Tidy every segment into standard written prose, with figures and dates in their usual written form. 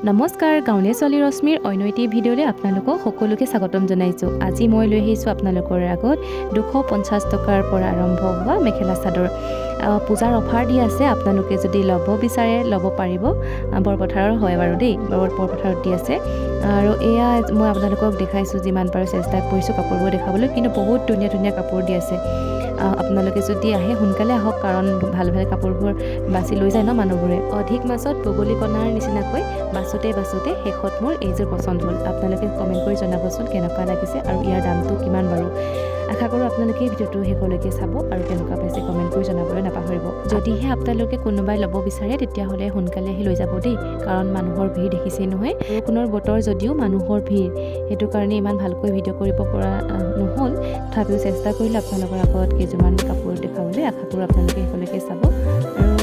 নমস্কাৰ, গাঁৱলীয়া ছোৱালী ৰশ্মিৰ অন্য এটি ভিডিঅ'লৈ আপোনালোকক সকলোকে স্বাগতম জনাইছোঁ। আজি মই লৈ আহিছোঁ আপোনালোকৰ আগত 250 টকাৰ পৰা আৰম্ভ হোৱা মেখেলা চাদৰ। পূজাৰ অফাৰ দি আছে, আপোনালোকে যদি ল'ব বিচাৰে ল'ব পাৰিব। বৰপথাৰৰ হয় বাৰু দেই, বৰপথাৰত দি আছে। আৰু এয়া মই আপোনালোকক দেখাইছোঁ, যিমান পাৰোঁ চেষ্টা কৰিছোঁ কাপোৰবোৰ দেখাবলৈ, কিন্তু বহুত ধুনীয়া ধুনীয়া কাপোৰ দি আছে। আপোনালোকে যদি আহে সোনকালে আহক, কাৰণ ভাল ভাল কাপোৰবোৰ বাছি লৈ যায় ন মানুহবোৰে। অধিক মাছত বগলী কণাৰ নিচিনাকৈ বাছোতে শেষত মোৰ এইযোৰ পচন্দ হ'ল। আপোনালোকে কমেণ্ট কৰি জনাবচোন কেনেকুৱা লাগিছে আৰু ইয়াৰ দামটো কিমান বাৰু। আশা কৰোঁ আপোনালোকে ভিডিঅ'টো শেষলৈকে চাব আৰু কেনেকুৱা পাইছে কমেণ্ট কৰি জনাবলৈ নাপাহৰিব। যদিহে আপোনালোকে কোনোবাই ল'ব বিচাৰে তেতিয়াহ'লে সোনকালে আহি লৈ যাব দেই, কাৰণ মানুহৰ ভিৰ দেখিছেই নহয়। বৰষুণৰ বতৰ যদিও মানুহৰ ভিৰ, সেইটো কাৰণে ইমান ভালকৈ ভিডিঅ' কৰিব পৰা নহ'ল। তথাপিও চেষ্টা কৰিলোঁ আপোনালোকৰ আগত কেইযোৰমান কাপোৰ দেখাবলৈ। আশা কৰোঁ আপোনালোকে শেষলৈকে চাব আৰু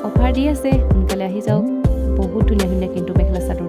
অফাৰ দি আছে, সোনকালে আহি যাওক। বহুত ধুনীয়া ধুনীয়া কিন্তু মেখেলা চাদৰ